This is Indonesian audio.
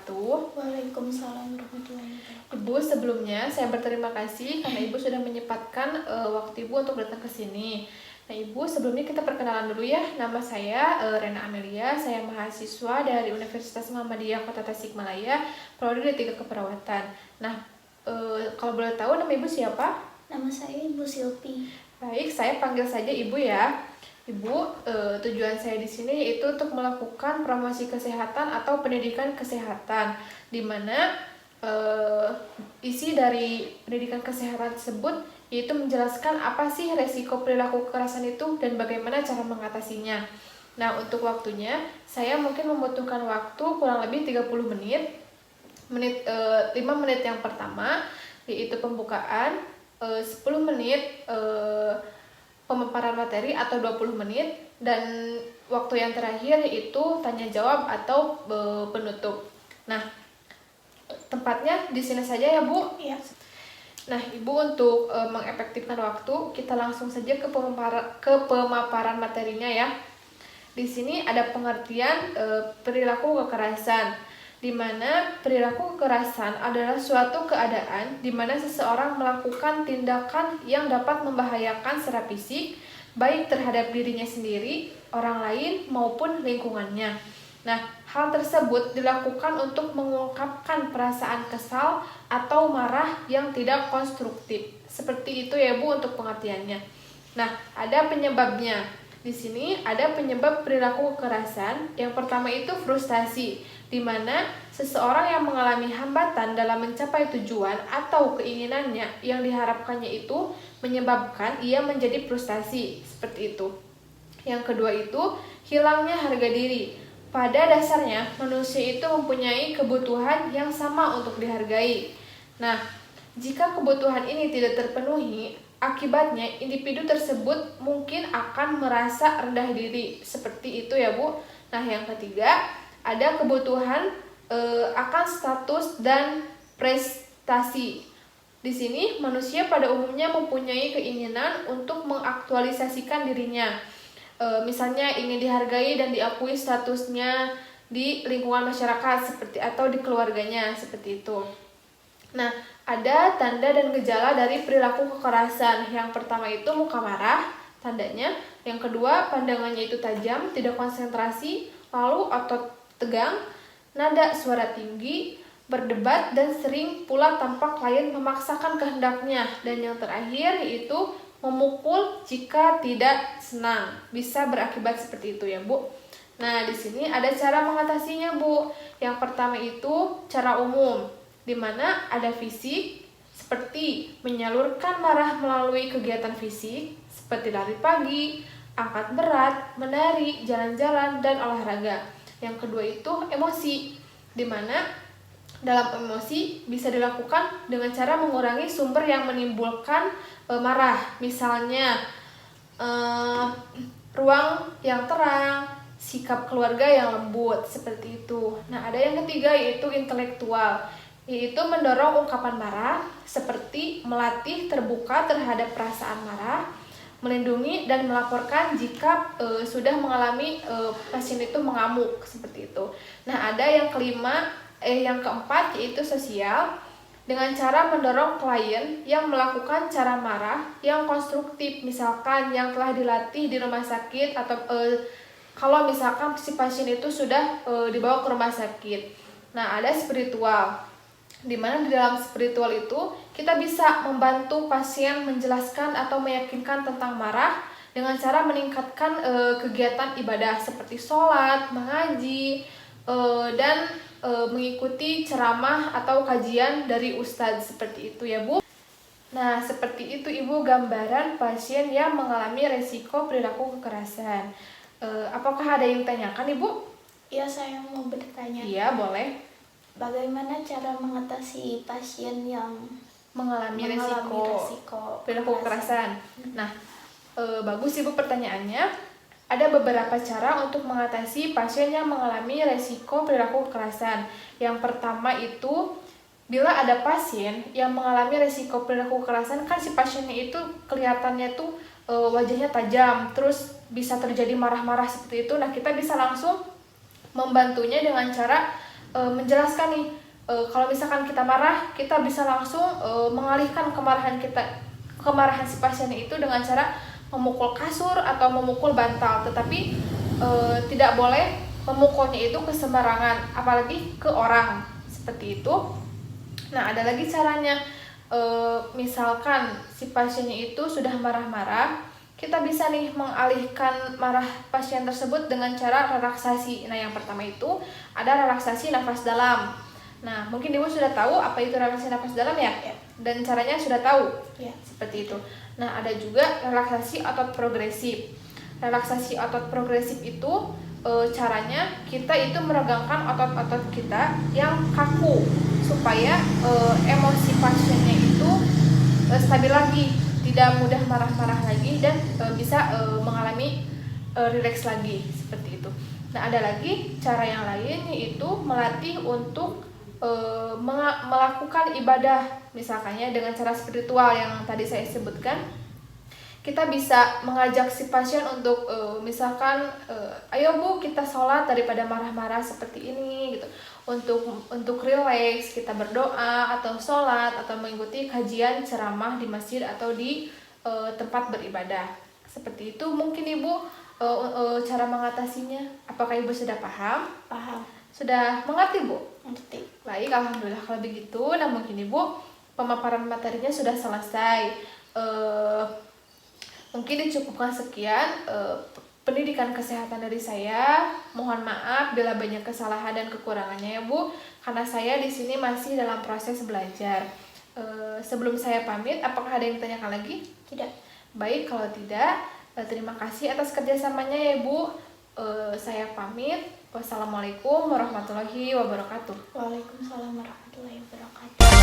wabarakatuh. Waalaikumsalam warahmatullahi wabarakatuh. Ibu, sebelumnya saya berterima kasih karena Ibu sudah menyempatkan waktu Ibu untuk datang ke sini. Nah Ibu, sebelumnya kita perkenalan dulu ya. Nama saya Rena Amelia, saya mahasiswa dari Universitas Muhammadiyah Kota Tasikmalaya, Prodi D3 Keperawatan. Nah, kalau boleh tahu nama Ibu siapa? Nama saya Ibu Silpi. Baik, saya panggil saja Ibu ya. Ibu, tujuan saya di sini yaitu untuk melakukan promosi kesehatan atau pendidikan kesehatan, di mana isi dari pendidikan kesehatan tersebut yaitu menjelaskan apa sih resiko perilaku kekerasan itu dan bagaimana cara mengatasinya. Nah, untuk waktunya saya mungkin membutuhkan waktu kurang lebih 30 menit. 5 menit yang pertama yaitu pembukaan, 10 menit pemaparan materi atau 20 menit, dan waktu yang terakhir yaitu tanya jawab atau penutup. Nah, tempatnya di sini saja ya Bu. Iya. Nah Ibu, untuk mengefektifkan waktu, kita langsung saja ke pemaparan materinya ya. Di sini ada pengertian perilaku kekerasan, di mana perilaku kekerasan adalah suatu keadaan di mana seseorang melakukan tindakan yang dapat membahayakan secara fisik, baik terhadap dirinya sendiri, orang lain, maupun lingkungannya. Nah, hal tersebut dilakukan untuk mengungkapkan perasaan kesal atau marah yang tidak konstruktif. Seperti itu ya Bu untuk pengertiannya. Nah, ada penyebabnya. Di sini ada penyebab perilaku kekerasan. Yang pertama itu frustasi, di mana seseorang yang mengalami hambatan dalam mencapai tujuan atau keinginannya yang diharapkannya itu menyebabkan ia menjadi frustasi, seperti itu. Yang kedua itu hilangnya harga diri. Pada dasarnya manusia itu mempunyai kebutuhan yang sama untuk dihargai. Nah, jika kebutuhan ini tidak terpenuhi, akibatnya individu tersebut mungkin akan merasa rendah diri, seperti itu ya Bu. Nah, yang ketiga ada kebutuhan akan status dan prestasi. Di sini manusia pada umumnya mempunyai keinginan untuk mengaktualisasikan dirinya. Misalnya ingin dihargai dan diakui statusnya di lingkungan masyarakat seperti atau di keluarganya, seperti itu. Nah, ada tanda dan gejala dari perilaku kekerasan. Yang pertama itu muka marah, tandanya. Yang kedua, pandangannya itu tajam, tidak konsentrasi, lalu otot tegang, nada suara tinggi, berdebat, dan sering pula tampak klien memaksakan kehendaknya. Dan yang terakhir yaitu memukul jika tidak senang. Bisa berakibat seperti itu ya Bu. Nah, di sini ada cara mengatasinya Bu. Yang pertama itu cara umum, di mana ada fisik seperti menyalurkan marah melalui kegiatan fisik seperti lari pagi, angkat berat, menari, jalan-jalan, dan olahraga. Yang kedua itu emosi, di mana dalam emosi bisa dilakukan dengan cara mengurangi sumber yang menimbulkan marah, misalnya ruang yang terang, sikap keluarga yang lembut, seperti itu. Nah, ada yang ketiga yaitu intelektual, yaitu mendorong ungkapan marah seperti melatih terbuka terhadap perasaan marah, melindungi dan melaporkan jika sudah mengalami pasien itu mengamuk, seperti itu. Nah, ada yang yang keempat yaitu sosial, dengan cara mendorong klien yang melakukan cara marah yang konstruktif, misalkan yang telah dilatih di rumah sakit atau kalau misalkan si pasien itu sudah dibawa ke rumah sakit. Nah, ada spiritual, di mana di dalam spiritual itu kita bisa membantu pasien menjelaskan atau meyakinkan tentang marah dengan cara meningkatkan kegiatan ibadah seperti sholat, mengaji, dan mengikuti ceramah atau kajian dari ustadz, seperti itu ya Bu. Nah, seperti itu Ibu gambaran pasien yang mengalami resiko perilaku kekerasan. Apakah ada yang tanyakan Ibu? Ya, saya mau bertanya. Iya, boleh. Bagaimana cara mengatasi pasien yang mengalami resiko perilaku kekerasan? Nah, bagus Ibu pertanyaannya. Ada beberapa cara untuk mengatasi pasien yang mengalami resiko perilaku kekerasan. Yang pertama itu, bila ada pasien yang mengalami resiko perilaku kekerasan, kan si pasiennya itu kelihatannya tuh wajahnya tajam, terus bisa terjadi marah-marah seperti itu. Nah, kita bisa langsung membantunya dengan cara menjelaskan nih, kalau misalkan kita marah, kita bisa langsung mengalihkan kemarahan si pasien itu dengan cara memukul kasur atau memukul bantal, tetapi tidak boleh memukulnya itu ke sembarangan, apalagi ke orang seperti itu. Nah, ada lagi caranya. Misalkan si pasiennya itu sudah marah-marah, kita bisa nih mengalihkan marah pasien tersebut dengan cara relaksasi. Nah, yang pertama itu ada relaksasi nafas dalam. Nah, mungkin Ibu sudah tahu apa itu relaksasi nafas dalam ya? Ya. Dan caranya sudah tahu? Ya. Seperti itu. Nah, ada juga relaksasi otot progresif. Relaksasi otot progresif itu caranya kita itu meregangkan otot-otot kita yang kaku supaya emosi pasiennya itu stabil lagi, tidak mudah marah-marah lagi, dan bisa mengalami rileks lagi seperti itu. Nah, ada lagi cara yang lain, yaitu melatih untuk melakukan ibadah, misalkannya dengan cara spiritual yang tadi saya sebutkan. Kita bisa mengajak si pasien untuk misalkan ayo Bu, kita sholat daripada marah-marah seperti ini gitu. Untuk rileks kita berdoa atau sholat atau mengikuti kajian ceramah di masjid atau di tempat beribadah. Seperti itu mungkin Ibu cara mengatasinya. Apakah Ibu sudah paham? Paham. Sudah mengerti Bu? Ngerti. Baik, alhamdulillah kalau begitu. Nah, mungkin Ibu pemaparan materinya sudah selesai. Mungkin dicukupkan sekian pendidikan kesehatan dari saya. Mohon maaf bila banyak kesalahan dan kekurangannya ya Bu, karena saya di sini masih dalam proses belajar. Sebelum saya pamit, apakah ada yang ditanyakan lagi? Tidak. Baik, kalau tidak, terima kasih atas kerjasamanya ya Bu. Saya pamit. Wassalamualaikum warahmatullahi wabarakatuh. Waalaikumsalam warahmatullahi wabarakatuh.